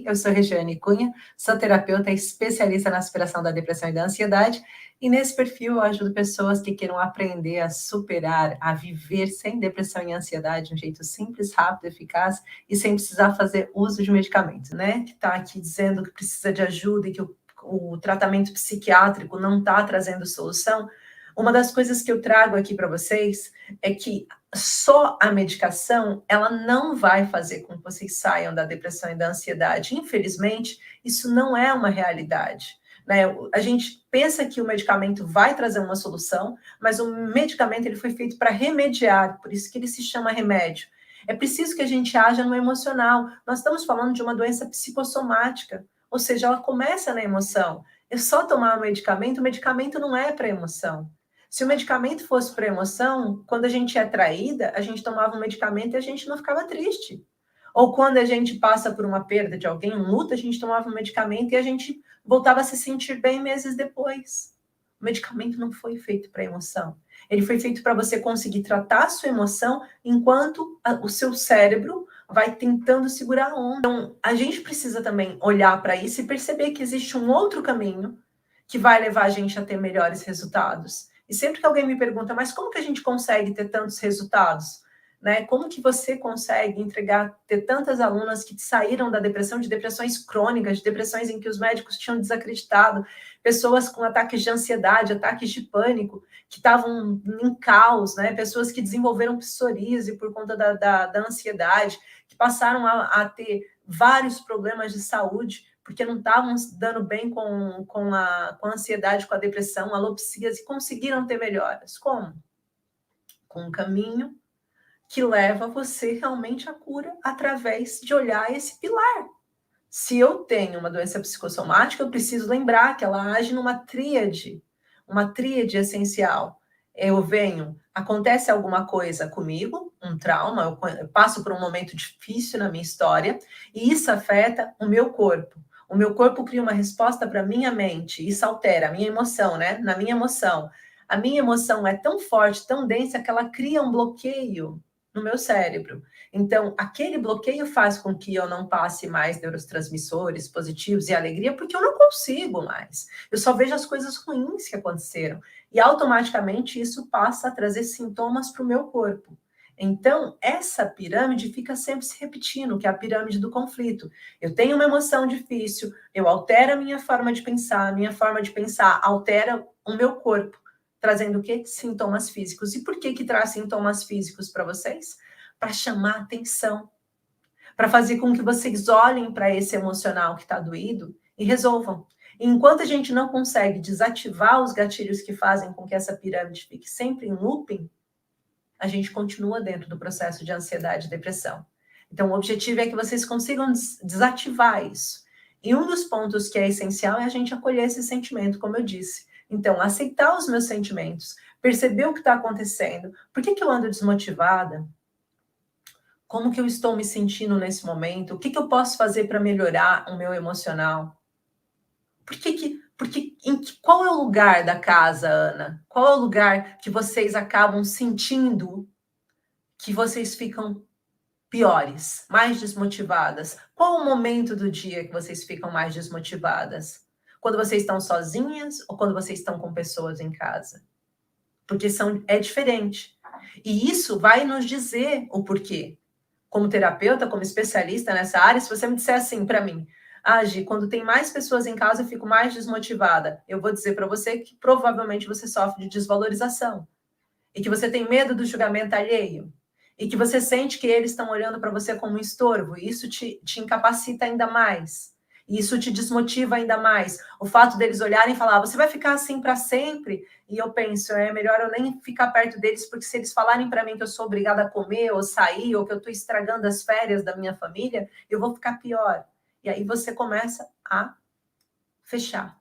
Eu sou Regiane Cunha, sou terapeuta especialista na superação da depressão e da ansiedade, e nesse perfil eu ajudo pessoas que queiram aprender a superar, a viver sem depressão e ansiedade de um jeito simples, rápido, eficaz e sem precisar fazer uso de medicamentos, né? Que está aqui dizendo que precisa de ajuda e que o tratamento psiquiátrico não está trazendo solução. Uma das coisas que eu trago aqui para vocês é que só a medicação, ela não vai fazer com que vocês saiam da depressão e da ansiedade. Infelizmente, isso não é uma realidade, né? A gente pensa que o medicamento vai trazer uma solução, mas o medicamento ele foi feito para remediar, por isso que ele se chama remédio. É preciso que a gente haja no emocional. Nós estamos falando de uma doença psicossomática, ou seja, ela começa na emoção. É só tomar o medicamento não é para emoção. Se o medicamento fosse para emoção, quando a gente é traída, a gente tomava um medicamento e a gente não ficava triste. Ou quando a gente passa por uma perda de alguém, um luto, a gente tomava um medicamento e a gente voltava a se sentir bem meses depois. O medicamento não foi feito para emoção. Ele foi feito para você conseguir tratar a sua emoção enquanto o seu cérebro vai tentando segurar a onda. Então, a gente precisa também olhar para isso e perceber que existe um outro caminho que vai levar a gente a ter melhores resultados. E sempre que alguém me pergunta, mas como que a gente consegue ter tantos resultados? Né? Como que você consegue ter tantas alunas que saíram da depressão, de depressões crônicas, de depressões em que os médicos tinham desacreditado, pessoas com ataques de ansiedade, ataques de pânico, que estavam em caos, né? Pessoas que desenvolveram psoríase por conta da ansiedade, que passaram a ter vários problemas de saúde, porque não estavam dando bem com a ansiedade, com a depressão, alopecias, e conseguiram ter melhoras. Como? Com um caminho que leva você realmente à cura através de olhar esse pilar. Se eu tenho uma doença psicossomática, eu preciso lembrar que ela age numa tríade essencial. Acontece alguma coisa comigo, um trauma, eu passo por um momento difícil na minha história, e isso afeta o meu corpo. O meu corpo cria uma resposta para a minha mente, isso altera a minha emoção, né? Na minha emoção. A minha emoção é tão forte, tão densa, que ela cria um bloqueio no meu cérebro. Então, aquele bloqueio faz com que eu não passe mais neurotransmissores positivos e alegria, porque eu não consigo mais. Eu só vejo as coisas ruins que aconteceram. E automaticamente isso passa a trazer sintomas para o meu corpo. Então, essa pirâmide fica sempre se repetindo, que é a pirâmide do conflito. Eu tenho uma emoção difícil, eu altero a minha forma de pensar altera o meu corpo, trazendo o quê? Sintomas físicos. E por que traz sintomas físicos para vocês? Para chamar atenção, para fazer com que vocês olhem para esse emocional que está doído e resolvam. E enquanto a gente não consegue desativar os gatilhos que fazem com que essa pirâmide fique sempre em looping, a gente continua dentro do processo de ansiedade e depressão. Então, o objetivo é que vocês consigam desativar isso. E um dos pontos que é essencial é a gente acolher esse sentimento, como eu disse. Então, aceitar os meus sentimentos, perceber o que está acontecendo. Por que eu ando desmotivada? Como que eu estou me sentindo nesse momento? O que eu posso fazer para melhorar o meu emocional? Qual é o lugar da casa, Ana? Qual é o lugar que vocês acabam sentindo que vocês ficam piores, mais desmotivadas? Qual o momento do dia que vocês ficam mais desmotivadas? Quando vocês estão sozinhas ou quando vocês estão com pessoas em casa? Porque é diferente. E isso vai nos dizer o porquê. Como terapeuta, como especialista nessa área, se você me disser assim para mim, Gi, quando tem mais pessoas em casa, eu fico mais desmotivada. Eu vou dizer para você que provavelmente você sofre de desvalorização e que você tem medo do julgamento alheio e que você sente que eles estão olhando para você como um estorvo, e isso te incapacita ainda mais. E isso te desmotiva ainda mais. O fato deles olharem e falar, você vai ficar assim para sempre? E eu penso, é melhor eu nem ficar perto deles, porque se eles falarem para mim que eu sou obrigada a comer ou sair, ou que eu estou estragando as férias da minha família, eu vou ficar pior. E aí você começa a fechar.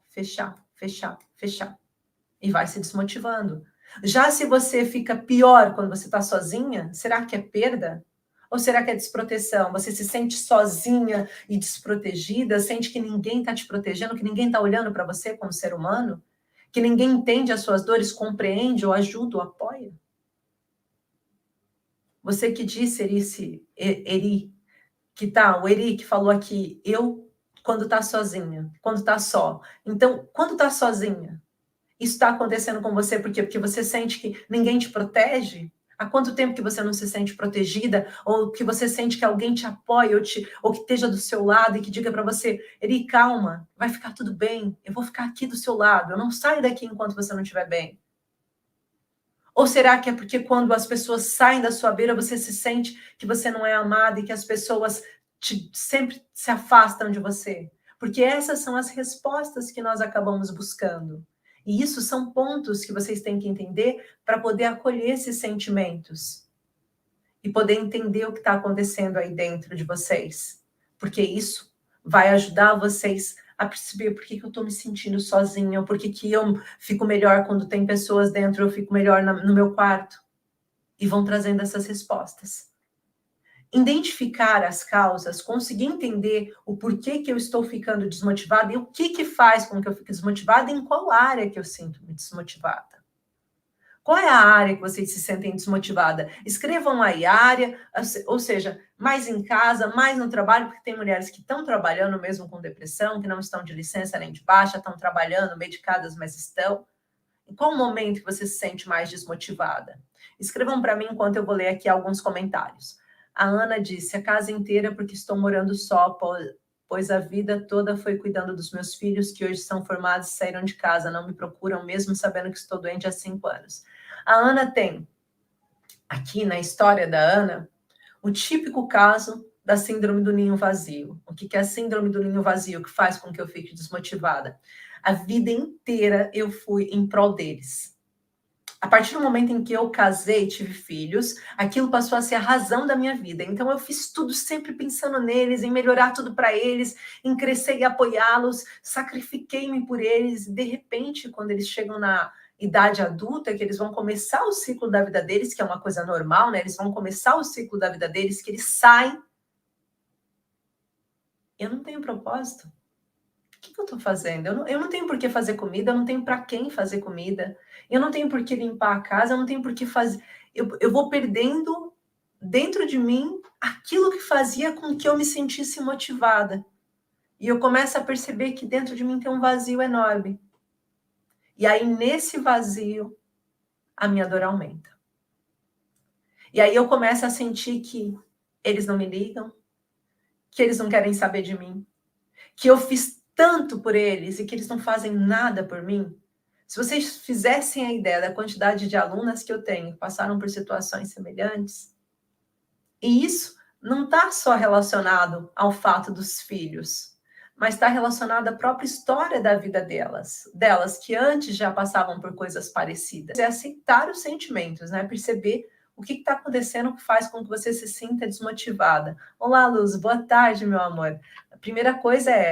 E vai se desmotivando. Já se você fica pior quando você está sozinha, será que é perda? Ou será que é desproteção? Você se sente sozinha e desprotegida, sente que ninguém está te protegendo, que ninguém está olhando para você como ser humano, que ninguém entende as suas dores, compreende ou ajuda ou apoia? Você que disse, o Eri que falou aqui, eu quando está sozinha, quando está só. Então, quando está sozinha, isso está acontecendo com você por quê? Porque você sente que ninguém te protege? Há quanto tempo que você não se sente protegida? Ou que você sente que alguém te apoia ou que esteja do seu lado e que diga para você, Eri, calma, vai ficar tudo bem, eu vou ficar aqui do seu lado, eu não saio daqui enquanto você não estiver bem. Ou será que é porque quando as pessoas saem da sua beira, você se sente que você não é amada e que as pessoas sempre se afastam de você? Porque essas são as respostas que nós acabamos buscando. E isso são pontos que vocês têm que entender para poder acolher esses sentimentos e poder entender o que está acontecendo aí dentro de vocês. Porque isso vai ajudar vocês a perceber por que eu estou me sentindo sozinha, ou por que eu fico melhor quando tem pessoas dentro, eu fico melhor no meu quarto. E vão trazendo essas respostas. Identificar as causas, conseguir entender o porquê que eu estou ficando desmotivada e o que faz com que eu fique desmotivada e em qual área que eu sinto-me desmotivada. Qual é a área que vocês se sentem desmotivada? Escrevam aí área, ou seja, mais em casa, mais no trabalho, porque tem mulheres que estão trabalhando mesmo com depressão, que não estão de licença nem de baixa, estão trabalhando, medicadas, mas estão. Em qual momento que você se sente mais desmotivada? Escrevam para mim enquanto eu vou ler aqui alguns comentários. A Ana disse, a casa inteira porque estou morando só, pois a vida toda foi cuidando dos meus filhos, que hoje são formados e saíram de casa, não me procuram mesmo sabendo que estou doente há 5 anos. A Ana tem, aqui na história da Ana, o típico caso da síndrome do ninho vazio. O que é a síndrome do ninho vazio que faz com que eu fique desmotivada? A vida inteira eu fui em prol deles. A partir do momento em que eu casei, tive filhos, aquilo passou a ser a razão da minha vida. Então eu fiz tudo sempre pensando neles, em melhorar tudo para eles, em crescer e apoiá-los, sacrifiquei-me por eles. De repente, quando eles chegam na idade adulta, que eles vão começar o ciclo da vida deles, que é uma coisa normal, né? Eles vão começar o ciclo da vida deles, que eles saem. Eu não tenho propósito. O que eu estou fazendo? Eu não tenho por que fazer comida, eu não tenho para quem fazer comida, eu não tenho por que limpar a casa, eu não tenho por que fazer. Eu vou perdendo dentro de mim aquilo que fazia com que eu me sentisse motivada. E eu começo a perceber que dentro de mim tem um vazio enorme. E aí, nesse vazio, a minha dor aumenta. E aí eu começo a sentir que eles não me ligam, que eles não querem saber de mim, que eu fiz tanto por eles e que eles não fazem nada por mim. Se vocês fizessem a ideia da quantidade de alunas que eu tenho que passaram por situações semelhantes, e isso não está só relacionado ao fato dos filhos, mas está relacionado à própria história da vida delas que antes já passavam por coisas parecidas. É aceitar os sentimentos, né? Perceber o que está acontecendo que faz com que você se sinta desmotivada. Olá, Luz, boa tarde, meu amor. A primeira coisa é